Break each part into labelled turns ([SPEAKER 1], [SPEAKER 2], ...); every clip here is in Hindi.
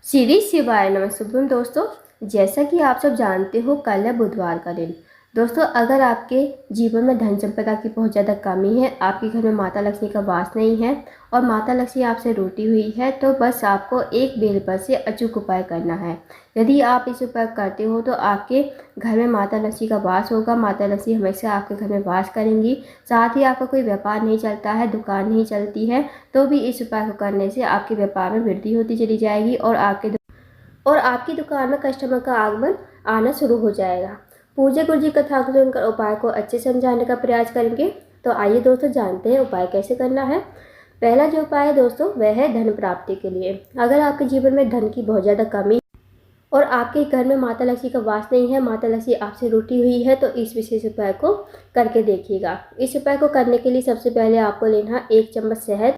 [SPEAKER 1] श्री शिवाय नमः दोस्तों। जैसा कि आप सब जानते हो, कल है बुधवार का दिन। दोस्तों, अगर आपके जीवन में धन संपदा की बहुत ज़्यादा कमी है, आपके घर में माता लक्ष्मी का वास नहीं है और माता लक्ष्मी आपसे रूठी हुई है, तो बस आपको एक बेलपत्र से अचूक उपाय करना है। यदि आप इस उपाय करते हो तो आपके घर में माता लक्ष्मी का वास होगा। माता लक्ष्मी हमेशा आपके घर में वास करेंगी। साथ ही आपका कोई व्यापार नहीं चलता है, दुकान नहीं चलती है, तो भी इस उपाय को करने से आपके व्यापार में वृद्धि होती चली जाएगी और आपकी दुकान में कस्टमर का आगमन आना शुरू हो जाएगा। पूज्य गुरु जी कथा को सुनकर उपाय को अच्छे से समझाने का प्रयास करेंगे। तो आइए दोस्तों, जानते हैं उपाय कैसे करना है। पहला जो उपाय है दोस्तों, वह है धन प्राप्ति के लिए। अगर आपके जीवन में धन की बहुत ज़्यादा कमी और आपके घर में माता लक्ष्मी का वास नहीं है, माता लक्ष्मी आपसे रूठी हुई है, तो इस विशेष उपाय को करके देखिएगा। इस उपाय को करने के लिए सबसे पहले आपको लेना है 1 चम्मच शहद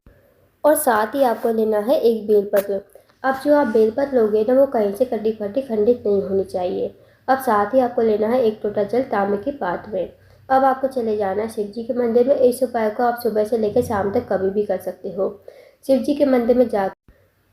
[SPEAKER 1] और साथ ही आपको लेना है 1 बेलपत्र। अब जो आप बेलपत्र लोगे ना, वो कहीं से कटी फटी खंडित नहीं होनी चाहिए। अब साथ ही आपको लेना है 1 लोटा जल तांबे के पात्र में। अब आपको चले जाना है शिव जी के मंदिर में। इस उपाय को आप सुबह से लेकर शाम तक कभी भी कर सकते हो। शिव जी के मंदिर में जा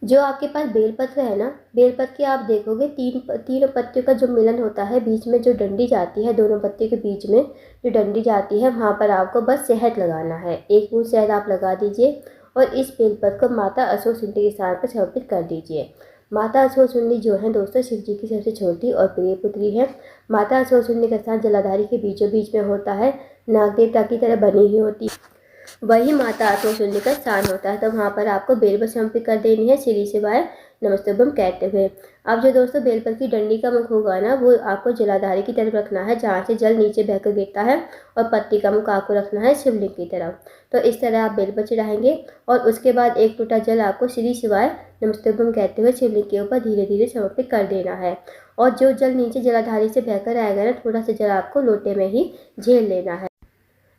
[SPEAKER 1] जो आपके पास बेलपत्र है ना, बेलपत्र की आप देखोगे तीनों पत्तियों का जो मिलन होता है, बीच में जो डंडी जाती है, दोनों पत्तियों के बीच में जो डंडी जाती है, वहाँ पर आपको बस शहद लगाना है। 1 बूंद शहद आप लगा दीजिए और इस बेलपत्र को माता अशोकसुंडी के स्थान पर समर्पित कर दीजिए। माता अशोकसुंडी जो है दोस्तों, शिव जी की सबसे छोटी और प्रिय पुत्री है। माता अशोकसुंडी का स्थान जलाधारी के बीचों बीच में होता है, नाग देवता की तरह बनी हुई होती है। वही माता अशोकसुंडी का स्थान होता है, तो वहाँ पर आपको बेलपत्र समर्पित कर देनी है श्री शिवाय नमस्तुभ्यम कहते हुए। अब जो दोस्तों बेलपत्र की डंडी का मुख होगा ना, वो आपको जलाधारी की तरफ रखना है, जहाँ से जल नीचे बहकर गिरता है, और पत्ती का मुख आपको रखना है शिवलिंग की तरफ। तो इस तरह आप बेलपत्र चढ़ाएंगे और उसके बाद 1 लोटा जल आपको श्री शिवाय नमस्तुभ्यम कहते हुए शिवलिंग के ऊपर धीरे धीरे समर्पित कर देना है। और जो जल नीचे जलाधारी से बहकर आएगा ना, थोड़ा सा जल आपको लोटे में ही झेल लेना है।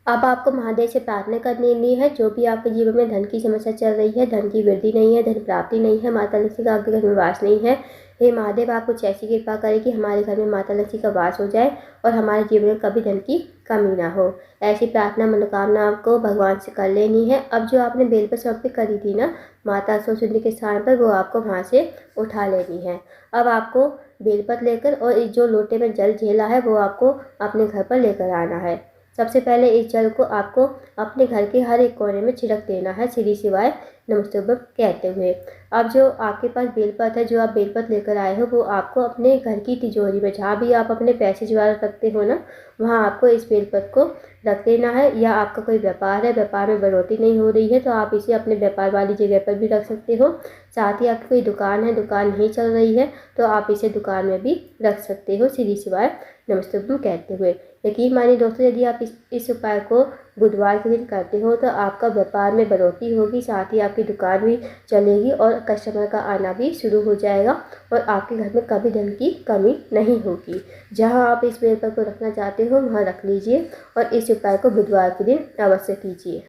[SPEAKER 1] अब आपको महादेव से प्रार्थना करनी है, जो भी आपके जीवन में धन की समस्या चल रही है, धन की वृद्धि नहीं है, धन प्राप्ति नहीं है, माता लक्ष्मी का आपके घर में वास नहीं है, हे महादेव आप कुछ ऐसी कृपा करें कि हमारे घर में माता लक्ष्मी का वास हो जाए और हमारे जीवन में कभी धन की कमी ना हो। ऐसी प्रार्थना मनोकामना आपको भगवान से कर लेनी है। अब जो आपने बेलपत्र समर्पित करी थी ना माता अशोकसुंदी के स्थान पर, वो आपको वहाँ से उठा लेनी है। अब आपको बेलपत्र लेकर और जो लोटे में जल झेला है, वो आपको अपने घर पर लेकर आना है। सबसे पहले इस जल को आपको अपने घर के हर एक कोने में छिड़क देना है श्री शिवाय नमस्तुभ्यम कहते हुए। अब जो आपके पास बेलपत्र है, जो आप बेलपत्र लेकर आए हो, वो आपको अपने घर की तिजोरी में, जहाँ भी आप अपने पैसे जुगाड़ रखते हो ना, वहाँ आपको इस बेलपत्र को रख देना है। या आपका कोई व्यापार है, व्यापार में बढ़ोतरी नहीं हो रही है, तो आप इसे अपने व्यापार वाली जगह पर भी रख सकते हो। साथ ही आपकी कोई दुकान है, दुकान नहीं चल रही है, तो आप इसे दुकान में भी रख सकते हो श्री शिवाय नमस्तुभ्यम कहते हुए। यकीन मानिए दोस्तों, यदि आप इस उपाय को बुधवार के दिन करते हो तो आपका व्यापार में बढ़ोतरी होगी, साथ ही आपकी दुकान भी चलेगी और कस्टमर का आना भी शुरू हो जाएगा और आपके घर में कभी धन की कमी नहीं होगी। जहां आप इस बेलपत्र को रखना चाहते हो वहां रख लीजिए और इस उपाय को बुधवार के दिन अवश्य कीजिए।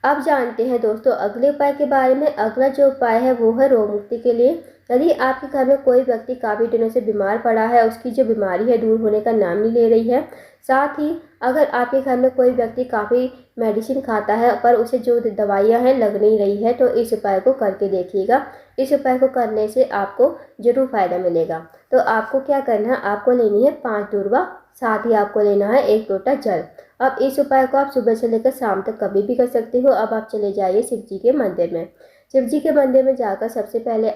[SPEAKER 1] अब जानते हैं दोस्तों अगले उपाय के बारे में। अगला जो उपाय है वो है रोग मुक्ति के लिए। यदि आपके घर में कोई व्यक्ति काफ़ी दिनों से बीमार पड़ा है, उसकी जो बीमारी है दूर होने का नाम नहीं ले रही है, साथ ही अगर आपके घर में कोई व्यक्ति काफ़ी मेडिसिन खाता है पर उसे जो दवाइयाँ हैं लग नहीं रही है, तो इस उपाय को करके देखिएगा। इस उपाय को करने से आपको जरूर फायदा मिलेगा। तो आपको क्या करना है, आपको लेनी है 5 दूर्वा, साथ ही आपको लेना है 1 लोटा जल। अब इस उपाय को आप सुबह से लेकर शाम तक कभी भी कर सकते हो। अब आप चले जाइए शिव जी के मंदिर में। शिव जी के मंदिर में जाकर सबसे पहले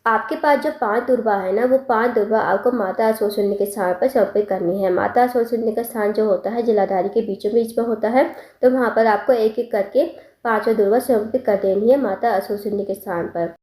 [SPEAKER 1] आपके पास जो 5 दुर्वा है ना, वो 5 दुर्वा आपको माता अशोकसुंडी के स्थान पर समर्पित करनी है। माता अशोकसुंडी का स्थान जो होता है जलाधारी के बीचों बीच में होता है, तो वहाँ पर आपको एक एक करके 5 दुर्वा समर्पित कर देनी है माता अशोकसुंडी के स्थान पर।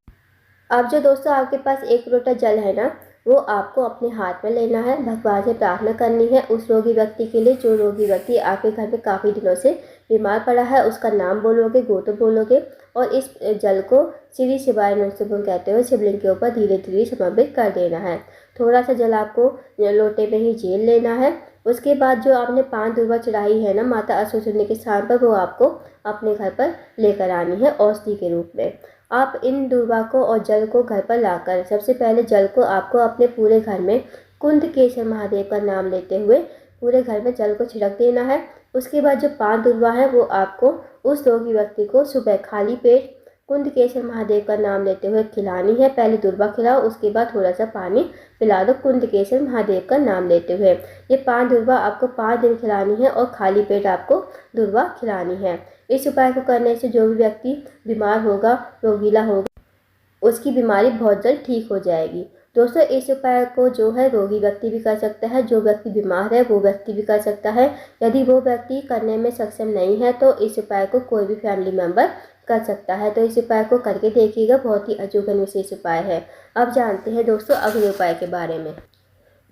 [SPEAKER 1] अब जो दोस्तों आपके पास 1 लोटा जल है ना, वो आपको अपने हाथ में लेना है, भगवान से प्रार्थना करनी है उस रोगी व्यक्ति के लिए। जो रोगी व्यक्ति आपके घर में काफ़ी दिनों से बीमार पड़ा है, उसका नाम बोलोगे, गोत्र बोलोगे और इस जल को श्री शिवाय नमस्तुभ्यम कहते हुए शिवलिंग के ऊपर धीरे धीरे समर्पित कर देना है। थोड़ा सा जल आपको लोटे में ही झेल लेना है। उसके बाद जो आपने 5 दुर्वा चढ़ाई है ना माता अशोकसुंडी के स्थान पर, वो आपको अपने घर पर लेकर आनी है औषधि के रूप में। आप इन दुर्वा को और जल को घर पर लाकर सबसे पहले जल को आपको अपने पूरे घर में कुंदकेश्वर महादेव का नाम लेते हुए पूरे घर में जल को छिड़क देना है। उसके बाद जो 5 दुर्वा है वो आपको उस रोगी व्यक्ति को सुबह खाली पेट कुंदकेश्वर महादेव का नाम लेते हुए खिलानी है। पहले दूर्वा खिलाओ, उसके बाद थोड़ा सा पानी पिला दो कुंदकेश्वर महादेव का नाम लेते हुए। ये 5 दूर्वा आपको 5 दिन खिलानी है और खाली पेट आपको दूर्वा खिलानी है। इस उपाय को करने से जो भी व्यक्ति बीमार होगा, रोगीला होगा, उसकी बीमारी बहुत जल्द ठीक हो जाएगी। दोस्तों, इस उपाय को जो है रोगी व्यक्ति भी कर सकता है, जो व्यक्ति बीमार है वो व्यक्ति भी कर सकता है। यदि वो व्यक्ति करने में सक्षम नहीं है तो इस उपाय को कोई भी फैमिली मेम्बर कर सकता है। तो इस उपाय को करके देखिएगा, बहुत ही अचूक विशेष उपाय है। अब जानते हैं दोस्तों अगले उपाय के बारे में।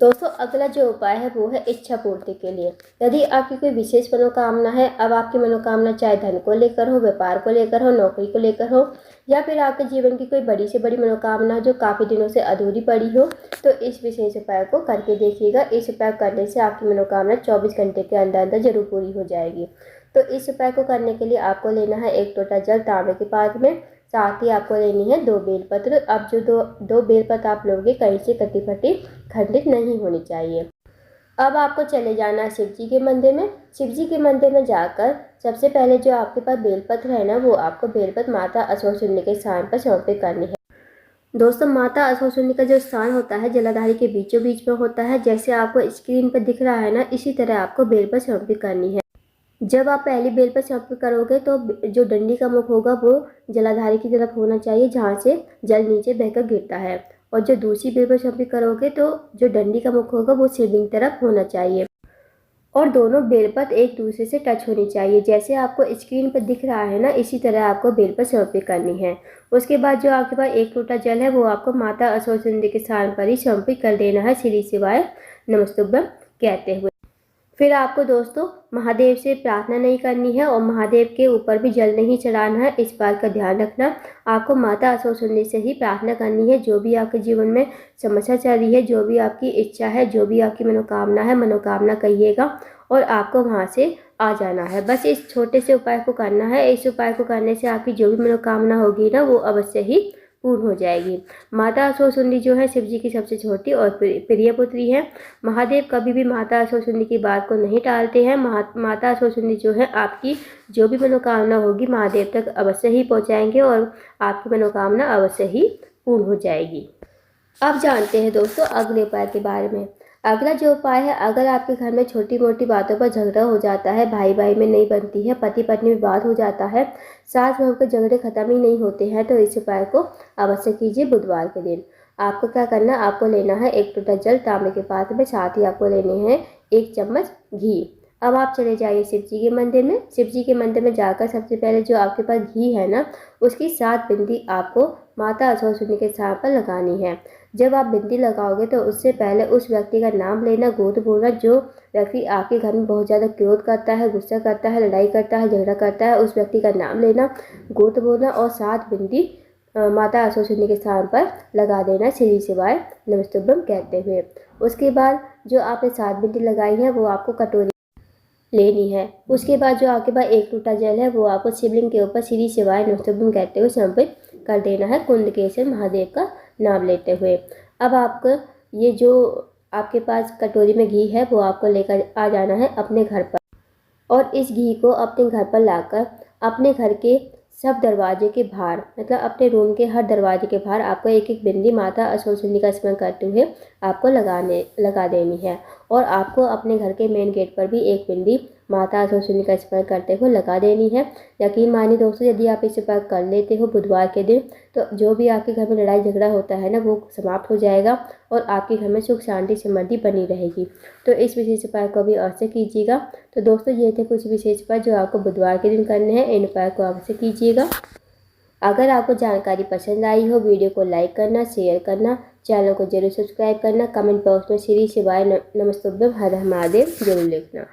[SPEAKER 1] दोस्तों, अगला जो उपाय है वो है इच्छा पूर्ति के लिए। यदि आपकी कोई विशेष मनोकामना है, अब आपकी मनोकामना चाहे धन को लेकर हो, व्यापार को लेकर हो, नौकरी को लेकर हो, या फिर आपके जीवन की कोई बड़ी से बड़ी मनोकामना जो काफ़ी दिनों से अधूरी पड़ी हो, तो इस विशेष उपाय को करके देखिएगा। इस उपाय करने से आपकी मनोकामना 24 घंटे के अंदर अंदर जरूर पूरी हो जाएगी। तो इस उपाय को करने के लिए आपको लेना है 1 लोटा जल तांबे के पात्र में, साथ ही आपको लेनी है 2 बेलपत्र। अब जो दो बेलपत्र आप लोगे कहीं से कटी फटी खंडित नहीं होनी चाहिए। अब आपको चले जाना है शिव जी के मंदिर में। शिव जी के मंदिर में जाकर सबसे पहले जो आपके पास बेलपत्र है ना, वो आपको बेलपत्र माता असुरसुंडी के स्थान पर समर्पित करनी है। दोस्तों, माता असुरसुंडी का जो स्थान होता है जलाधारी के बीचों बीच में होता है। जैसे आपको स्क्रीन पर दिख रहा है ना, इसी तरह आपको बेलपत्र समर्पित करनी है। जब आप पहली बेल पर समर्पित करोगे तो जो डंडी का मुख होगा वो जलाधारी की तरफ होना चाहिए, जहाँ से जल नीचे बहकर गिरता है। और जो दूसरी बेल पर समर्पित करोगे तो जो डंडी का मुख होगा वो शिवलिंग की तरफ होना चाहिए और दोनों बेलपत्र एक दूसरे से टच होनी चाहिए। जैसे आपको स्क्रीन पर दिख रहा है ना, इसी तरह आपको बेलपत्र समर्पित करनी है। उसके बाद जो आपके पास 1 लोटा जल है वो आपको माता असुरसुंडी के स्थान पर ही समर्पित कर देना है, श्री शिवाय नमस्तुभ्यं कहते हुए। फिर आपको दोस्तों महादेव से प्रार्थना नहीं करनी है और महादेव के ऊपर भी जल नहीं चढ़ाना है। इस बात का ध्यान रखना, आपको माता असुरसुंडी से ही प्रार्थना करनी है। जो भी आपके जीवन में समस्या चल रही है, जो भी आपकी इच्छा है, जो भी आपकी मनोकामना है, मनोकामना कहिएगा और आपको वहाँ से आ जाना है। बस इस छोटे से उपाय को करना है। इस उपाय को करने से आपकी जो भी मनोकामना होगी ना, वो अवश्य ही पूर्ण हो जाएगी। माता असुरसुंडी जो है शिव जी की सबसे छोटी और प्रिय पुत्री है। महादेव कभी भी माता असुरसुंडी की बात को नहीं टालते हैं। माता असुरसुंडी जो है आपकी जो भी मनोकामना होगी महादेव तक अवश्य ही पहुंचाएंगे और आपकी मनोकामना अवश्य ही पूर्ण हो जाएगी। अब जानते हैं दोस्तों अगले उपाय के बारे में। अगला जो उपाय है, अगर आपके घर में छोटी मोटी बातों पर झगड़ा हो जाता है, भाई भाई में नहीं बनती है, पति पत्नी में विवाद हो जाता है, सास बहू के झगड़े खत्म ही नहीं होते हैं, तो इस उपाय को अवश्य कीजिए बुधवार के दिन। आपको क्या करना, आपको लेना है 1 लोटा जल तांबे के पात्र में, साथ ही आपको लेने हैं 1 चम्मच घी। अब आप चले जाइए शिव जी के मंदिर में। शिव जी के मंदिर में जाकर सबसे पहले जो आपके पास घी है ना, उसकी 7 बिंदी आपको माता असुरसुंडी के स्थान पर लगानी है। जब आप बिंदी लगाओगे तो उससे पहले उस व्यक्ति का नाम लेना, गोत्र बोलना। जो व्यक्ति आपके घर में बहुत ज़्यादा क्रोध करता है, गुस्सा करता है, लड़ाई करता है, झगड़ा करता है, उस व्यक्ति का नाम लेना, गोत्र बोलना और 7 बिंदी माता असुरसुंडी के स्थान पर लगा देना, श्री शिवाय नमस्तुभ्यं कहते हुए। उसके बाद जो आपने 7 बिंदी लगाई है वो आपको कटोरी लेनी है। उसके बाद जो आपके पास 1 लोटा जल है वो आपको शिवलिंग के ऊपर श्री शिवाय नमस्तुभ्यं कहते हुए समर्पित कर देना है, कुंदकेश्वर महादेव का नाम लेते हुए। अब आपको ये जो आपके पास कटोरी में घी है वो आपको लेकर आ जाना है अपने घर पर और इस घी को अपने घर पर लाकर अपने घर के सब दरवाजे के बाहर, मतलब अपने रूम के हर दरवाजे के बाहर आपको 1-1 बिंदी माता असुरसुंडी का स्मरण करते हुए आपको लगा देनी है। और आपको अपने घर के मेन गेट पर भी 1 बिंदी माता असुरसुंडी का स्मरण करते हुए लगा देनी है। यकीन मानिए दोस्तों, यदि आप इस उपाय कर लेते हो बुधवार के दिन, तो जो भी आपके घर में लड़ाई झगड़ा होता है ना, वो समाप्त हो जाएगा और आपके घर में सुख शांति समृद्धि बनी रहेगी। तो इस विशेष उपाय को भी अवश्य कीजिएगा। तो दोस्तों, ये थे कुछ विशेष उपाय जो आपको बुधवार के दिन करने हैं। इन उपाय को अवश्य कीजिएगा। अगर आपको जानकारी पसंद आई हो, वीडियो को लाइक करना, शेयर करना, चैनल को जरूर सब्सक्राइब करना, कमेंट बॉक्स में श्री शिवाय नमस्तुभ्यं हर हर महादेव जरूर लिखना।